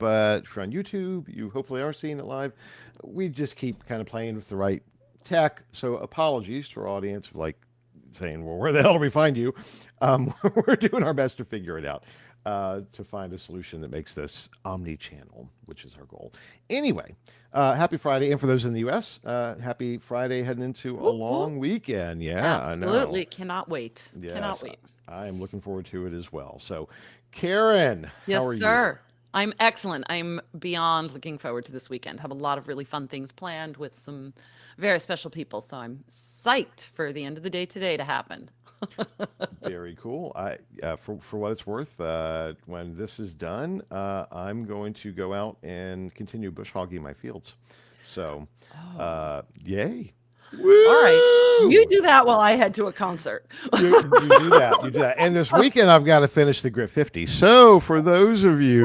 but if you're on YouTube, you hopefully are seeing it live. We just keep kind of playing with the right tech. So apologies to our audience for like saying, well, where the hell do we find you? We're doing our best to figure it out, to find a solution that makes this omni-channel, which is our goal. Anyway, happy Friday. And for those in the U.S., happy Friday heading into a Whoop, whoop. long weekend. Yeah, I know. Absolutely. Cannot wait. Cannot Yes, wait. I am looking forward to it as well. So, Karen, how Yes, are you? sir. I'm excellent. I'm beyond looking forward to this weekend. Have a lot of really fun things planned with some very special people. So I'm psyched for the end of the day today to happen. Very cool. For what it's worth, when this is done, I'm going to go out and continue bush hogging my fields. So, Oh, yay! all right. You Woo! do that while I head to a concert. You do that. You do that. And this weekend, I've got to finish the Grit 50. So, for those of you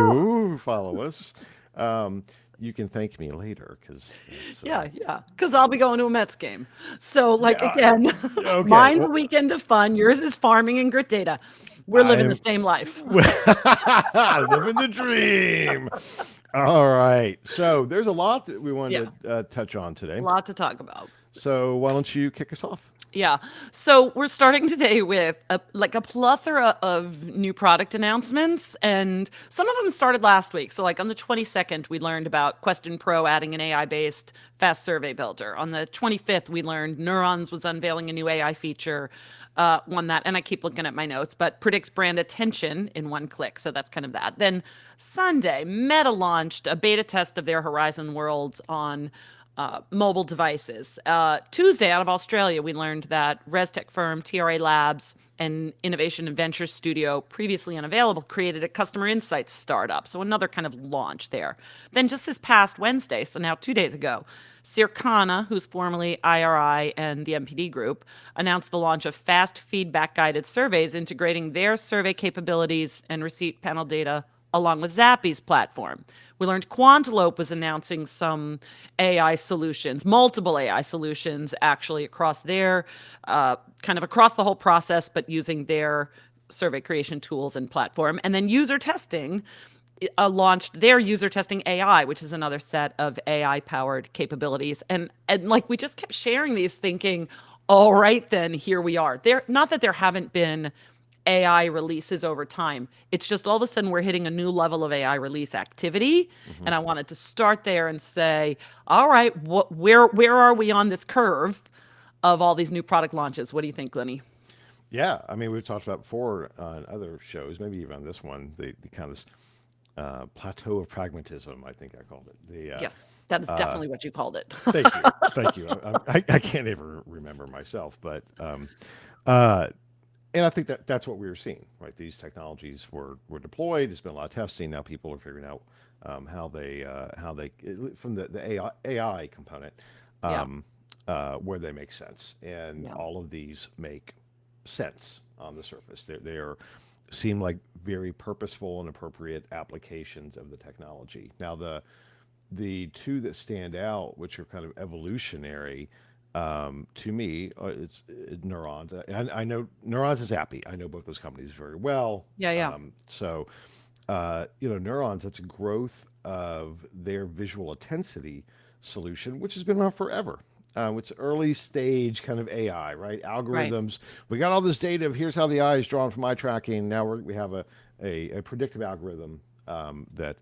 who follow us, um, you can thank me later because it's Yeah, yeah. Because I'll be going to a Mets game. So, like, yeah. again, Okay. mine's a Well, weekend of fun. Yours is farming and grit data. We're I living the am same life. living the dream. All right. So there's a lot that we Yeah, wanted to touch on a today. lot to talk about. So why don't you kick us off? Yeah. So we're starting today with a plethora of new product announcements, and some of them started last week. So like on the 22nd, we learned about Question Pro adding an AI-based fast survey builder. On the 25th, we learned Neurons was unveiling a new AI feature. One that, and I keep looking at my notes, but predicts brand attention in one click. So that's kind of that. Then Sunday, Meta launched a beta test of their Horizon Worlds on mobile devices. Tuesday, out of Australia, we learned that ResTech firm TRA Labs and Innovation and Venture Studio, previously unavailable, created a customer insights startup. So another kind of launch there. Then just this past Wednesday, so now 2 days ago, Circana, who's formerly IRI and the MPD Group, announced the launch of fast feedback guided surveys integrating their survey capabilities and receipt panel data along with Zappy's platform. We learned Quantilope was announcing some AI solutions, multiple AI solutions actually across their kind of across the whole process, but using their survey creation tools and platform. And then user testing launched their user testing AI, which is another set of AI powered capabilities. And like we just kept sharing these, thinking, all right, then here we are. There, not that there haven't been AI releases over time. It's just all of a sudden we're hitting a new level of AI release activity, Hmm. and I wanted to start there and say, all right, where are we on this curve of all these new product launches? What do you think, Lenny? Yeah, I mean we've talked about before on other shows, maybe even on this one, the kind of plateau of pragmatism. I think I called it Yes, that is uh, definitely what you called it. thank you, thank you. I can't even remember myself, but uh, and I think that that's what we were seeing, right? These technologies were deployed. There's been a lot of testing. Now people are figuring out how they from the AI component, Yeah, um, where they make sense, and yeah, all of these make sense on the surface. They seem like very purposeful and appropriate applications of the technology. Now the two that stand out, which are kind of evolutionary, to me, it's Neurons. I know Neurons is Appy. I know both those companies very well. yeah, yeah, Neurons, that's a growth of their visual intensity solution, which has been around forever. It's early stage kind of AI, right? right, Algorithms. We got all this data of here's how the eye is drawn from eye tracking. Now we have a predictive algorithm that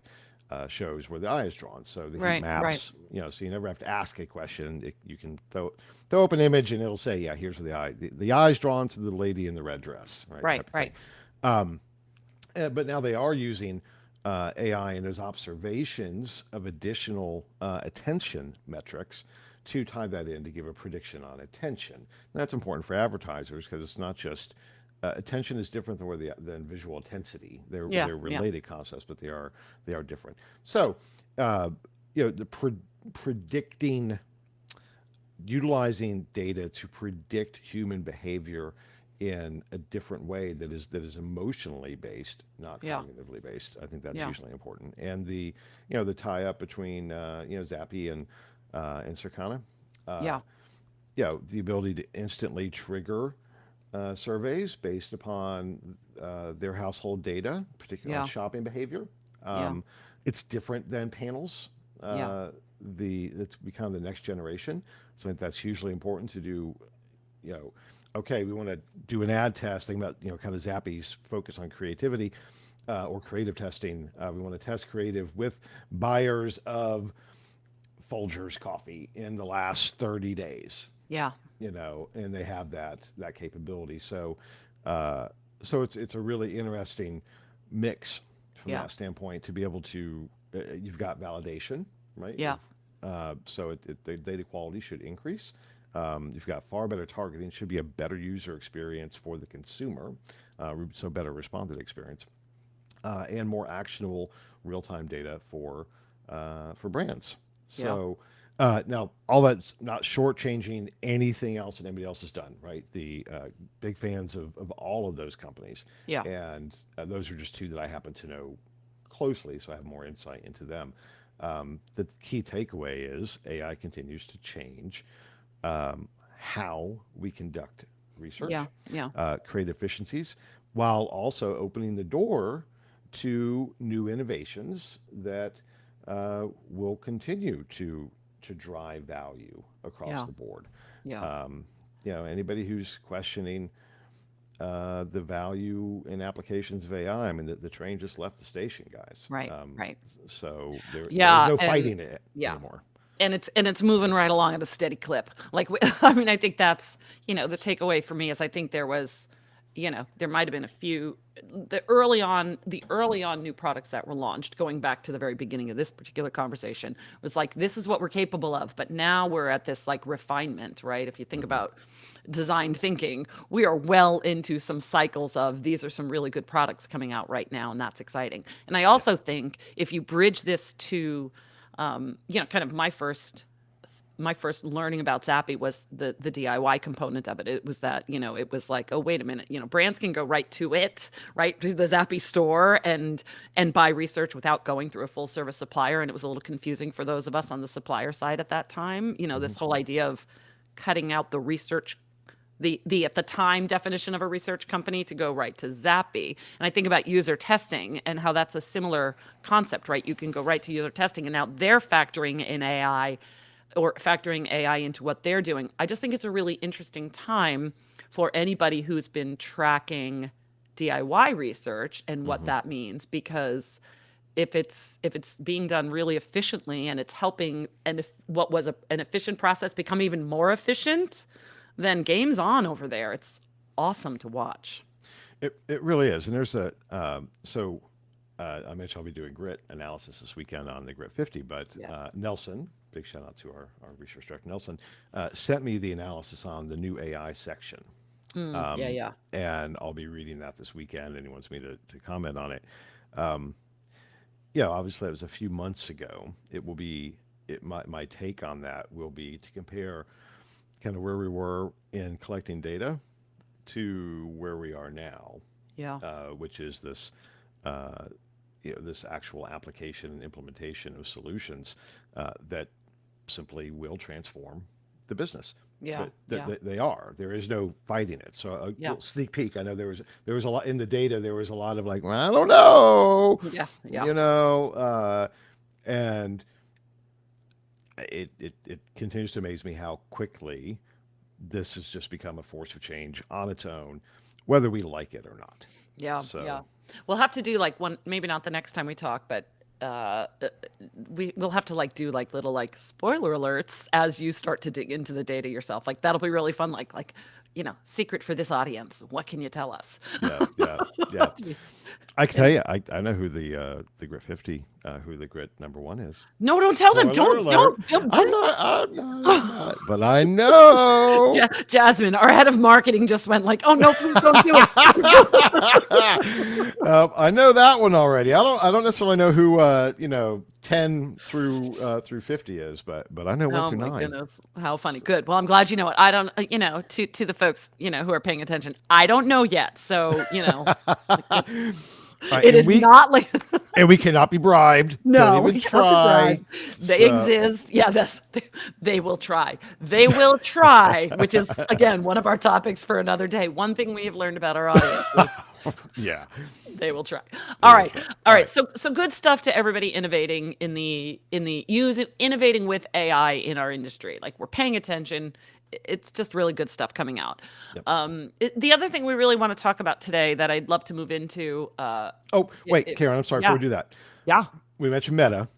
shows where the eye is drawn. So the heat right, right. maps, so you never have to ask a question. You can throw up an image and it'll say, yeah, here's where the eye is drawn to the lady in the red dress, right? Right, Type of thing. right. But now they are using AI and those observations of additional attention metrics to tie that in to give a prediction on attention. And that's important for advertisers because it's not just attention is different than visual intensity. Yeah, They're yeah, related concepts, but they are different. So uh, the predicting utilizing data to predict human behavior in a different way that is emotionally based, not yeah, cognitively based. I think that's yeah, usually important. And the tie up between Zappy and Circana, uh, yeah, the ability to instantly trigger surveys based upon their household data, particularly on yeah, shopping behavior. yeah. Um, It's different than panels. Yeah. It's become the next generation. So I think that's hugely important to do. You know, okay, we want to do an ad test. Think about kind of Zappy's focus on creativity or creative testing. We want to test creative with buyers of Folgers coffee in the last 30 days. Yeah. And they have that capability. Uh, so it's a really interesting mix from Yeah. that standpoint to be able to you've got validation, right? Yeah. So the data quality should increase. You've got far better targeting, should be a better user experience for the consumer, so better responded experience, and more actionable real-time data for brands. Yeah. So now all that's not shortchanging anything else that anybody else has done, right? The big fans of all of those companies, Yeah. and those are just two that I happen to know closely, so I have more insight into them. The key takeaway is AI continues to change how we conduct research, Yeah. Yeah. create efficiencies, while also opening the door to new innovations that will continue to drive value across Yeah. the board. Yeah. Anybody who's questioning the value in applications of AI, I mean, the train just left the station, guys. Right. Right. So there's Yeah. no And fighting it yeah. anymore. And it's moving right along at a steady clip. Like, I mean, I think that's, the takeaway for me is I think there was, there might have been a few, the early on new products that were launched, going back to the very beginning of this particular conversation, was like, this is what we're capable of. But now we're at this like refinement, right? If you think about design thinking, we are well into some cycles of these are some really good products coming out right now, and that's exciting. And I also think if you bridge this to kind of my first learning about Zappy was the DIY component of it. It was that, it was like, oh, wait a minute, brands can go right to it, right to the Zappy store and buy research without going through a full service supplier. And it was a little confusing for those of us on the supplier side at that time. This whole idea of cutting out the research, the at the time definition of a research company to go right to Zappy. And I think about user testing and how that's a similar concept, right? You can go right to user testing, and now they're factoring in AI or factoring AI into what they're doing. I just think it's a really interesting time for anybody who's been tracking DIY research and what that means, because if it's being done really efficiently and it's helping, and if what was an efficient process become even more efficient, then game's on over there. It's awesome to watch. It really is. And there's I mentioned I'll be doing grit analysis this weekend on the Grit 50, but Yeah. Nelson, big shout out to our research director, Nelson, sent me the analysis on the new AI section. Yeah, yeah. And I'll be reading that this weekend, and he wants me to comment on it. Obviously that was a few months ago. My take on that will be to compare kind of where we were in collecting data to where we are now, Yeah. which is this this actual application and implementation of solutions that simply will transform the business. Yeah. They are. There is no fighting it. So a Yeah. little sneak peek. I know there was a lot in the data. There was a lot of like, well, I don't know, Yeah. Yeah. And it continues to amaze me how quickly this has just become a force of change on its own, whether we like it or not. Yeah. So Yeah. We'll have to do like one, maybe not the next time we talk, but we'll have to like do like little like spoiler alerts as you start to dig into the data yourself. Like that'll be really fun. Like secret for this audience. What can you tell us? yeah. I can tell you, I know who the Grit 50, who the Grit #1 is. No, don't tell them. Spoiler alert. Don't. I'm not, but I know. Jasmine, our head of marketing, just went like, "Oh no, please don't do it." I know that one already. I don't necessarily know who 10 through 50 is, but I know 1 Oh through my 9. goodness, how funny! Good. Well, I'm glad you know it. I don't. To the folks who are paying attention, I don't know yet. So Right, it is not like. And we cannot be bribed. No, Don't we even cannot be try. bribed. They exist. Yeah, they will try. They will try, which is again one of our topics for another day. One thing we have learned about our audience Yeah, They will try. they All will right. try. All All right. right. So good stuff to everybody innovating in the use innovating with AI in our industry. Like we're paying attention. It's just really good stuff coming out. Yep. The other thing we really want to talk about today that I'd love to move into Oh, wait, Karen, I'm sorry before yeah. we do that. Yeah. We mentioned Meta.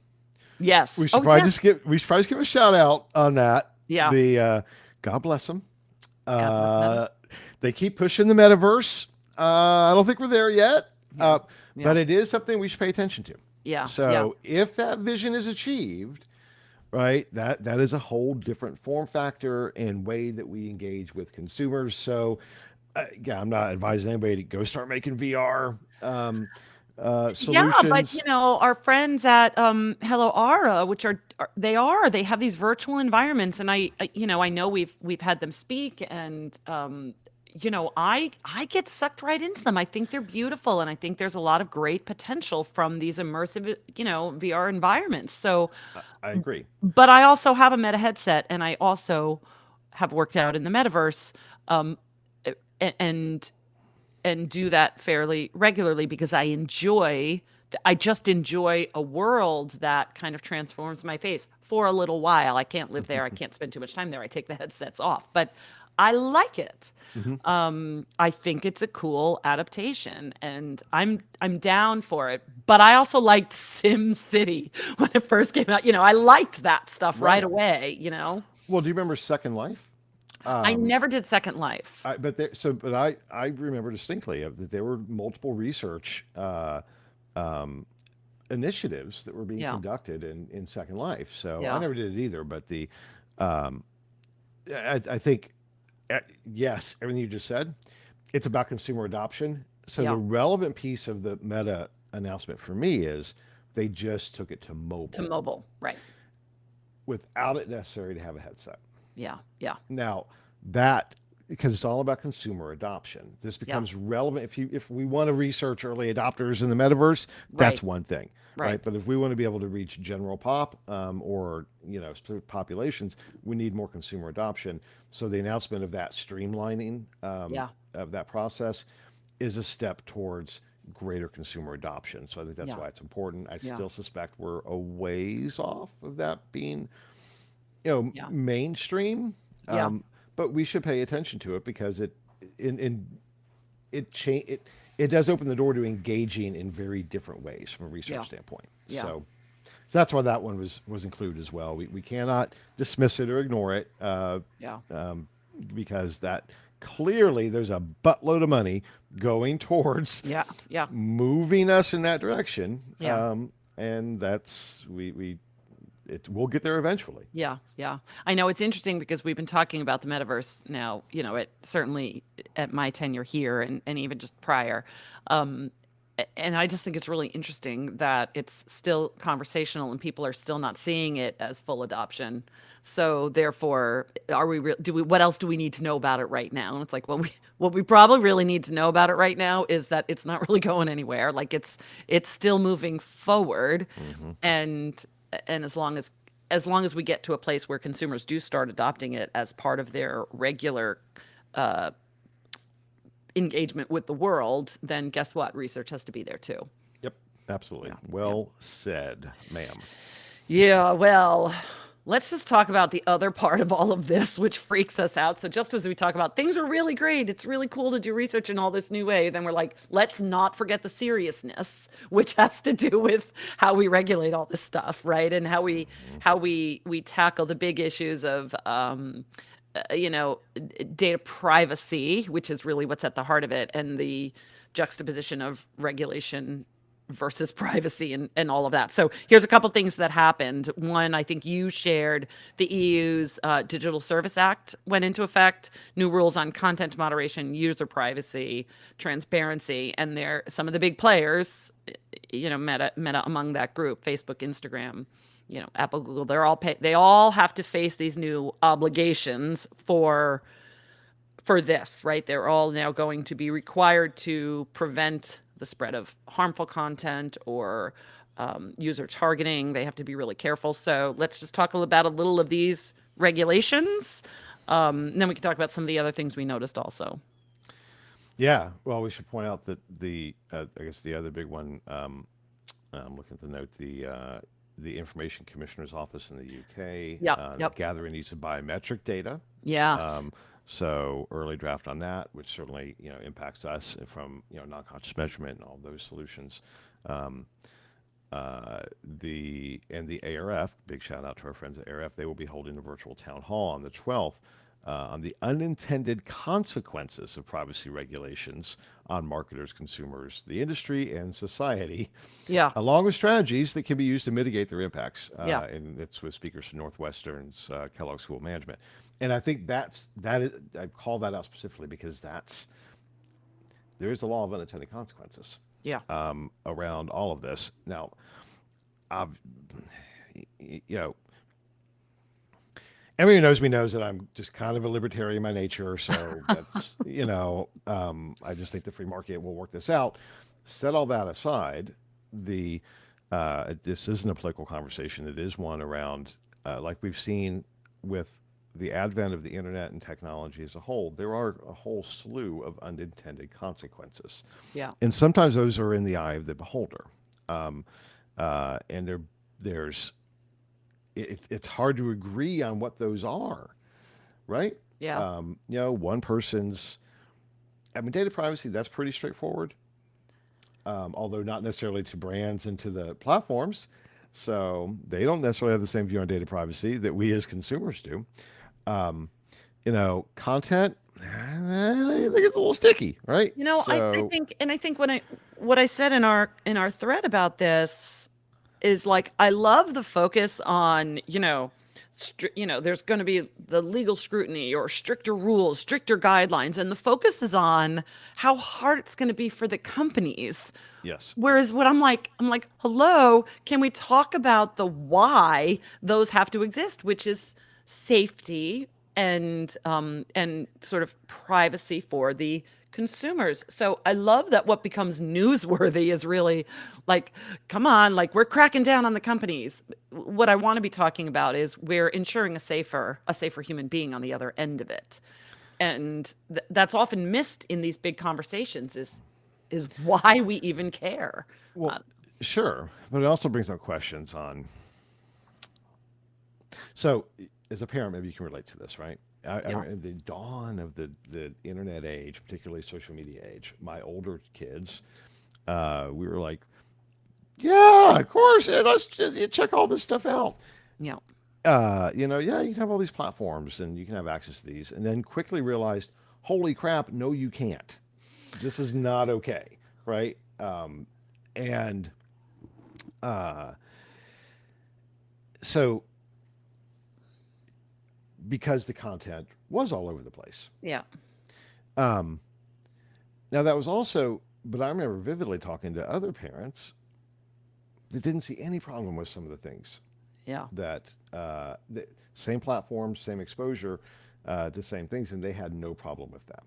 Yes. We should Oh, probably yes. just give we should probably just give a shout out on that. Yeah. The God bless them. God bless Meta. Uh, they keep pushing the metaverse. I don't think we're there yet, Yeah. Yeah. but it is something we should pay attention to. Yeah. Yeah. So if that vision is achieved, right, that is a whole different form factor and way that we engage with consumers. So, yeah, I'm not advising anybody to go start making VR Yeah, but solutions. our friends at Hello Ara, which they have these virtual environments, and I know we've had them speak, and I get sucked right into them. I think they're beautiful, and I think there's a lot of great potential from these immersive, VR environments. So, I agree. but I also have a Meta headset, and I also have worked out in the metaverse, um, and do that fairly regularly because I just enjoy a world that kind of transforms my face for a little while. I can't live there. I can't spend too much time there. I take the headsets off, but I like it. Hmm. I think it's a cool adaptation, and I'm down for it. But I also liked Sim City when it first came out. I liked that stuff right Right. away. Well, do you remember Second Life? I Um, never did Second Life. but I remember distinctly that there were multiple research initiatives that were being Yeah, conducted in Second Life. So I yeah, never did it either. But um, I think yes, everything you just said, it's about consumer adoption. So the yeah. relevant piece of the Meta announcement for me is they just took it to To mobile mobile, right? without it necessary to have a headset. Yeah, yeah, Now that because it's all about consumer adoption. This yeah. becomes relevant if we want to research early adopters in the metaverse, Right, that's one thing, right. right? But if we want to be able to reach general pop or specific populations, we need more consumer adoption. So the announcement of that streamlining Yeah, of that process is a step towards greater consumer adoption. So I think that's yeah, why it's important. I yeah, still suspect we're a ways off of that being yeah, mainstream, yeah, but we should pay attention to it because in it does open the door to engaging in very different ways from a yeah, research standpoint. yeah, So that's why that one was included as well. We cannot dismiss it or ignore it yeah, because that clearly there's a buttload of money going towards yeah, yeah, moving us in that direction, yeah. and that's we it we'll get there eventually. Yeah, yeah. I know it's interesting because we've been talking about the metaverse now, it certainly at my tenure here and even just prior. Um, and I just think it's really interesting that it's still conversational and people are still not seeing it as full adoption. So therefore, what else do we need to know about it right now? And it's like, well, what we probably really need to know about it right now is that it's not really going anywhere. Like it's still moving forward, Hmm. and as long as we get to a place where consumers do start adopting it as part of their regular uh, engagement with the world, then guess what? Research has to be there too. Yep, absolutely. Yeah. Yeah. Well said, ma'am. Yeah. Well, let's just talk about the other part of all of this, which freaks us out. So, just as we talk about things are really great, it's really cool to do research in all this new way, then we're like, let's not forget the seriousness, which has to do with how we regulate all this stuff, right? And how we tackle the big issues of data privacy, which is really what's at the heart of it, and the juxtaposition of regulation versus privacy and all of that. So here's a couple things that happened. One, I think you shared the EU's Digital Service Act went into effect, new rules on content moderation, user privacy, transparency, and there some of the big players, Meta among that group, Facebook, Instagram, Apple, Google, they all have to face these new obligations for this, right? They're all now going to be required to prevent the spread of harmful content or user targeting. They have to be really careful. So let's just talk about a little of these regulations. And then we can talk about some of the other things we noticed also. Yeah. Well, we should point out that I guess the other big one. I'm looking at the note. The Information Commissioner's Office in the UK Yep, yep. gathering needs of biometric data. Yes. Um, so early draft on that, which certainly impacts us from non-conscious measurement and all those solutions. Um, the ARF, big shout out to our friends at ARF. They will be holding a virtual town hall on the 12th on the unintended consequences of privacy regulations on marketers, consumers, the industry, and society, Yeah, along with strategies that can be used to mitigate their impacts. yeah. And it's with speakers from Northwestern's Kellogg School of Management. And I think that is, I call that out specifically because there is the law of unintended consequences Yeah. around all of this. Now, I've, you know, everyone who knows me knows that I'm just kind of a libertarian by nature. So that's, I just think the free market will work this out. Set all that aside, the this isn't a political conversation. It is one around, like we've seen with the advent of the internet and technology as a whole, there are a whole slew of unintended consequences. Yeah. And sometimes those are in the eye of the beholder. Um, and there's it's hard to agree on what those are, right? Yeah. One person's, I mean, data privacy, that's pretty straightforward, although not necessarily to brands and to the platforms. So they don't necessarily have the same view on data privacy that we as consumers do. Content, I think it's a little sticky, right? I So, think, and I think what I said in our thread about this is like, I love the focus on, there's going to be the legal scrutiny or stricter rules, stricter guidelines, and the focus is on how hard it's going to be for the companies. yes. Whereas what I'm like, hello, can we talk about the why those have to exist, which is safety and sort of privacy for the consumers. So I love that what becomes newsworthy is really like, come on, like we're cracking down on the companies. What I want to be talking about is we're ensuring a safer human being on the other end of it. And that's often missed in these big conversations is why we even care. Well, sure. But it also brings up questions on. So, as a parent, maybe you can relate to this, right? Yeah. At the dawn of the internet age, particularly social media age, my older kids, we were like, yeah, of course, yeah, check all this stuff out. Yeah. Yeah, you can have all these platforms and you can have access to these, and then quickly realized, holy crap, no, you can't. This is not okay, right? And uh, so because the content was all over the place. Yeah. Um, Now that was also, but I remember vividly talking to other parents that didn't see any problem with some of the things Yeah. that the same platforms, same exposure to same things, and they had no problem with that.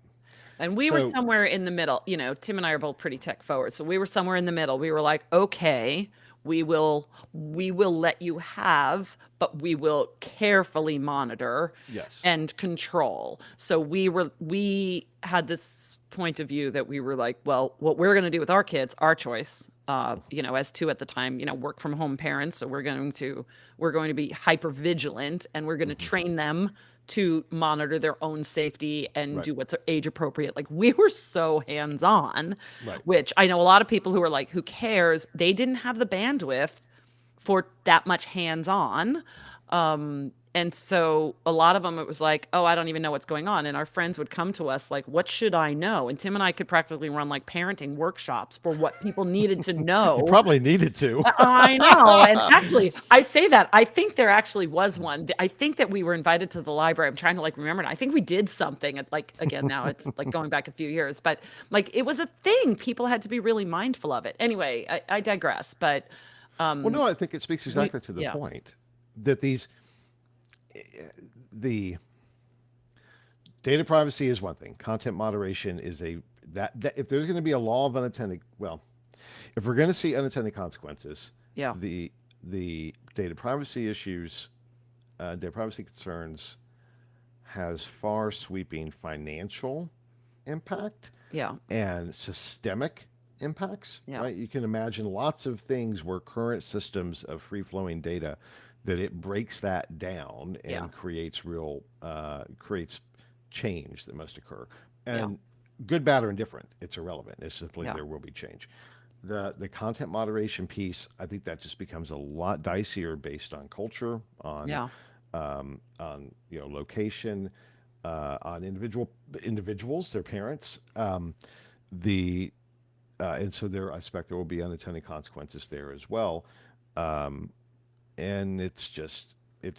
And we were So somewhere in the middle. Tim and I are both pretty tech forward. So we were somewhere in the middle. We were like, okay, we will let you have, but we will carefully monitor yes, and control. So we had this point of view that we were like, well, what we're going to do with our kids, our choice. As two at the time, work from home parents. So we're going to be hyper vigilant, and we're going to hmm train them to monitor their own safety and right, do what's age appropriate. Like we were so hands on, right. which I know a lot of people who are like, who cares? They didn't have the bandwidth for that much hands on. And so a lot of them, it was like, oh, I don't even know what's going on. And our friends would come to us like, what should I know? And Tim and I could practically run like parenting workshops for what people needed to You know. probably needed to. I know. And actually, I say that. I think there actually was one. I think that we were invited to the library. I'm trying to like remember it. I think we did something at like, again, now it's like going back a few years, but like it was a thing. People had to be really mindful of it. Anyway, I digress. But Well, um no, I think it speaks exactly to the yeah, point that the data privacy is one thing. Content moderation is that if there's going to be a law of unintended, well, if we're going to see unintended consequences, yeah, the data privacy issues, data privacy concerns has far sweeping financial impact Yeah. and systemic impacts, Yeah. right? You can imagine lots of things where current systems of free flowing data that it breaks that down Yeah. and creates real creates change that must occur. Yeah. And good, bad, or indifferent, it's irrelevant. It's simply Yeah. there will be change. The content moderation piece, I think that just becomes a lot dicier based on culture, Yeah. on location, on individuals, their parents. The And so there, I expect there will be unintended consequences there as well. Um, and it's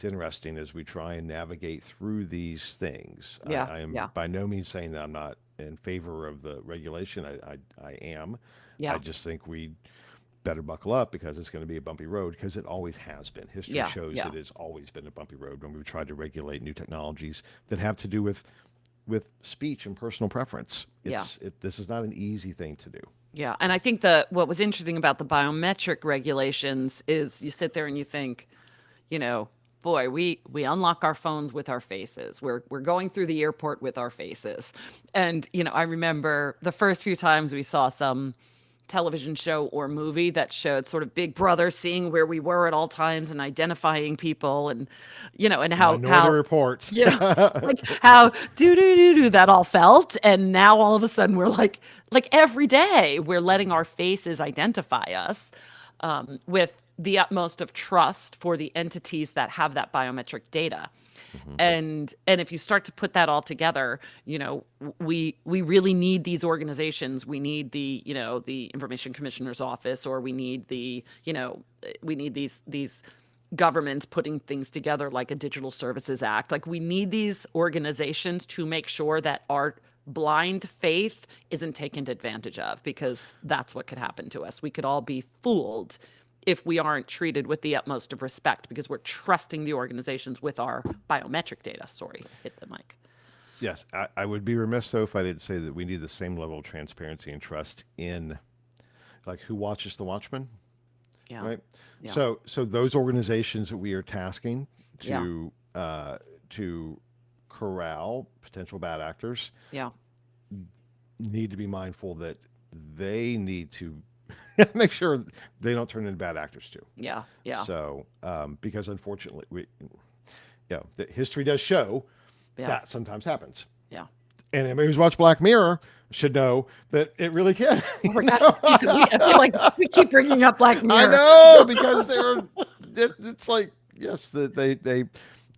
interesting as we try and navigate through these things. Yeah. I am Yeah. by no means saying that I'm not in favor of the regulation. I am. I Yeah. just think we better buckle up because it's going to be a bumpy road because it always has been. History Yeah. shows Yeah. it has always been a bumpy road when we've tried to regulate new technologies that have to do with speech and personal preference. Yeah. This is not an easy thing to do. Yeah. And I think the what was interesting about the biometric regulations is you sit there and you think, you know, boy, we unlock our phones with our faces. We're going through the airport with our faces. And, I remember the first few times we saw some television show or movie that showed sort of Big Brother seeing where we were at all times and identifying people and and Minority how Report. you know like how do that all felt, and now all of a sudden we're like every day we're letting our faces identify us, with the utmost of trust for the entities that have that biometric data. Mhm. And if you start to put that all together, we really need these organizations. We need the information commissioner's office, or we need these governments putting things together like a digital services act. Like, we need these organizations to make sure that our blind faith isn't taken advantage of, because that's what could happen to us. We could all be fooled if we aren't treated with the utmost of respect, because we're trusting the organizations with our biometric data. Sorry, I hit the mic. Yes, I would be remiss though if I didn't say that we need the same level of transparency and trust in, like, who watches the Watchmen, Yeah. right? Yeah. So those organizations that we are tasking Yeah. to corral potential bad actors Yeah. need to be mindful that they need to make sure they don't turn into bad actors too. Yeah. Yeah. So, because unfortunately, the history does show Yeah. that sometimes happens. Yeah. And anybody who's watched Black Mirror should know that it really can. Oh my gosh, I feel like we keep bringing up Black I Mirror. know, because it's like, yes, they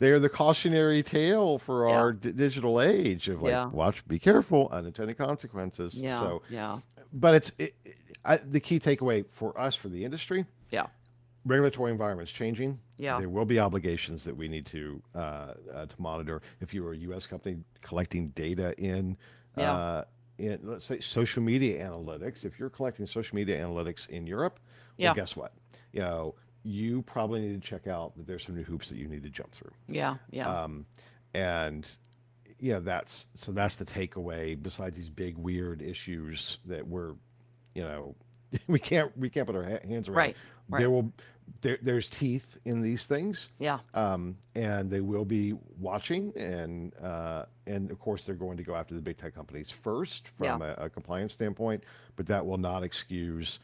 are the cautionary tale for Yeah. our digital age of, like, Yeah. watch, be careful, unintended consequences. Yeah. So, Yeah. but the key takeaway for us, for the industry, Yeah. regulatory environment's changing. Yeah. There will be obligations that we need to monitor. If you're a U.S. company collecting data Yeah. in, let's say, social media analytics, if you're collecting social media analytics in Europe, well, Yeah. guess what? You probably need to check out that there's some new hoops that you need to jump through. Yeah. Yeah. And that's the takeaway. Besides these big weird issues that we can't put our hands around. Right. Right. There's teeth in these things, Yeah. and they will be watching, and of course they're going to go after the big tech companies first from a compliance standpoint, but that will not excuse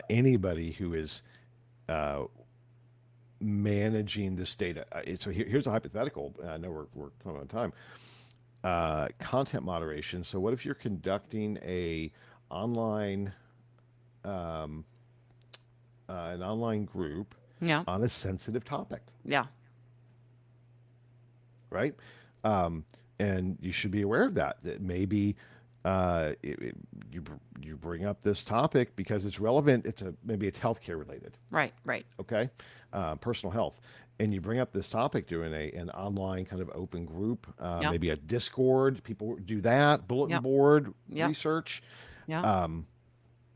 anybody who is managing this data. So here's a hypothetical. I know we're coming on time. Content moderation. So what if you're conducting online an online group Yeah. on a sensitive topic, Yeah. right? And you should be aware of that. That maybe you bring up this topic because it's relevant. Maybe it's healthcare related, Right. Right. okay? Personal health, and you bring up this topic during an online kind of open group, Yeah. maybe a Discord. People do that, bulletin Yep. board Yep. research. Yeah.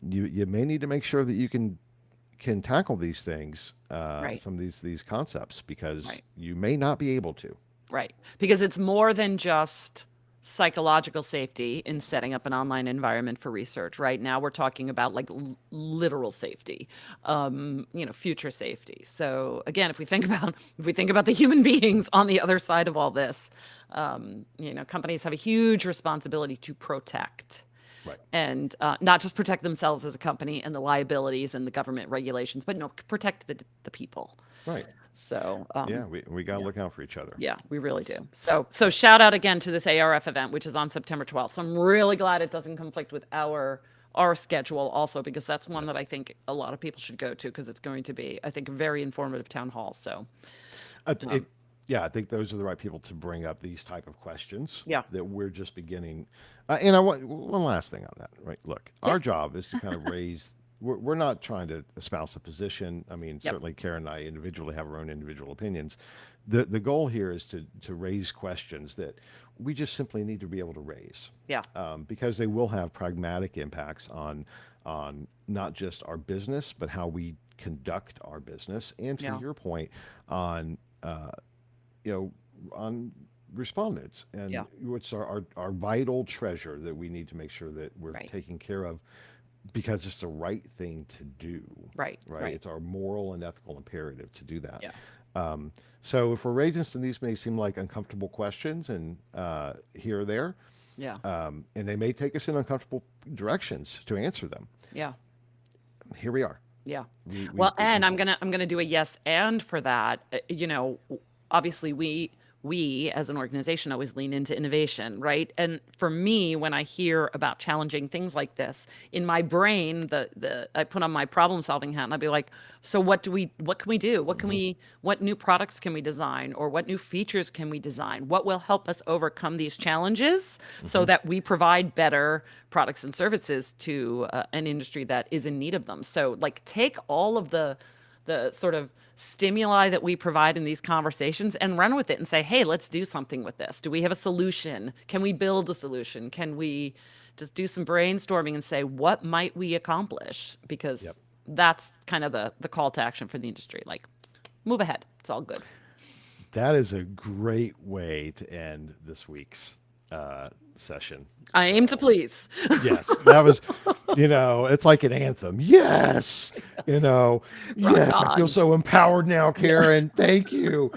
You may need to make sure that you can tackle these things, Right. some of these concepts, because Right. you may not be able to. Right. Because it's more than just psychological safety in setting up an online environment for research. Right now, we're talking about like literal safety, future safety. So again, if we think about the human beings on the other side of all this, companies have a huge responsibility to protect. Right. and not just protect themselves as a company and the liabilities and the government regulations, but no, protect the people. Right. So Yeah, we got to yeah. look out for each other. Yeah, we really do. So shout out again to this ARF event, which is on September 12th. So I'm really glad it doesn't conflict with our schedule also, because that's one that Yes. I think a lot of people should go to, because it's going to be, I think, a very informative town hall. So It, yeah, I think those are the right people to bring up these type of questions yeah, that we're just beginning. And I want one last thing on that, right? Look, yeah, our job is to kind of raise. We're not trying to espouse a position. I mean, yep, certainly Karen and I individually have our own individual opinions. The goal here is to raise questions that we just simply need to be able to raise, yeah, because they will have pragmatic impacts on not just our business, but how we conduct our business, and to yeah, your point, on you know, on respondents, yeah, and what's our vital treasure that we need to make sure that we're right, taking care of, because it's the right thing to do, right, right? right, It's our moral and ethical imperative to do that. yeah, So if we're raising some, these may seem like uncomfortable questions, and here or there, yeah, and they may take us in uncomfortable directions to answer them. yeah. Here we are. Yeah. We we, Well, and we I'm gonna do a yes and for that. Obviously we as an organization always lean into innovation, right? And for me, when I hear about challenging things like this, in my brain, the I put on my problem solving hat and I'd be like, so what can we do? What new products can we design, or what new features can we design? What will help us overcome these challenges so Mhm. that we provide better products and services to an industry that is in need of them? So like take all of the sort of stimuli that we provide in these conversations and run with it and say, hey, let's do something with this. Do we have a solution? Can we build a solution? Can we just do some brainstorming and say, what might we accomplish? Yep. Because that's kind of the call to action for the industry. Like, move ahead. It's all good. That is a great way to end this week's session. I aim to So, please. yes, that was, it's like an anthem. Yes, Rock yes, I feel on. so empowered now, Yeah. Karen. Thank you.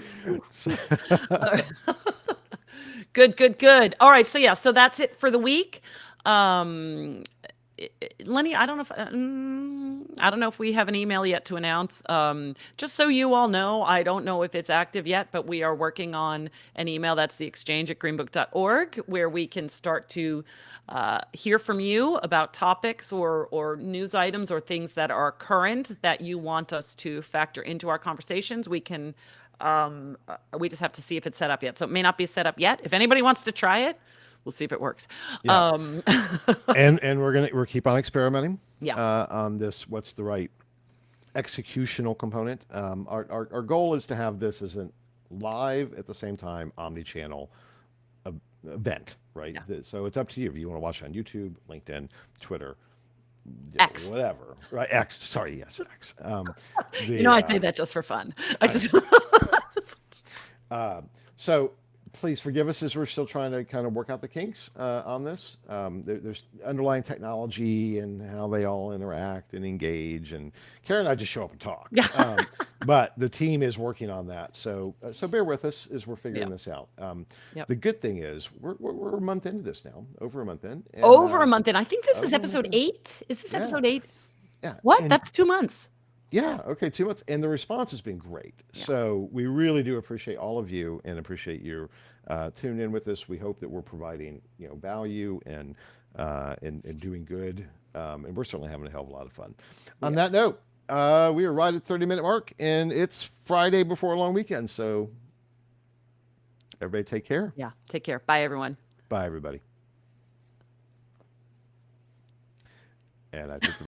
Good, good, good. All right. So yeah, so that's it for the week. Um, Lenny, I don't know if we have an email yet to announce. Just so you all know, I don't know if it's active yet, but we are working on an email. That's the exchange at greenbook.org, where we can start to hear from you about topics or news items or things that are current that you want us to factor into our conversations. We just have to see if it's set up yet. So it may not be set up yet. If anybody wants to try it, we'll see if it works. Yeah, Um, and we're keep on experimenting yeah. on this. What's the right executional component? Our goal is to have this as a live at the same time omni-channel event, right? Yeah. So it's up to you if you want to watch it on YouTube, LinkedIn, Twitter, X. whatever, right? X, sorry, yes, X. I say that just for fun. I I just So please forgive us as we're still trying to kind of work out the kinks on this. There's underlying technology and how they all interact and engage. And Karen and I just show up and talk. yeah. But the team is working on that. So bear with us as we're figuring Yeah. this out. Yep. The good thing is we're a month into this now, over a month in. And Over a month in. I think this is over a month episode in. 8. Is this Yeah. episode 8? Yeah. What? And That's 2 months. yeah, okay, 2 months, and the response has been great. Yeah. So we really do appreciate all of you, and appreciate you tuning in with us. We hope that we're providing value and doing good, and we're certainly having a hell of a lot of fun. On Yeah. that note, we are right at 30-minute mark, and it's Friday before a long weekend. So everybody, take care. Yeah. Take care. Bye everyone. Bye, everybody. And I think.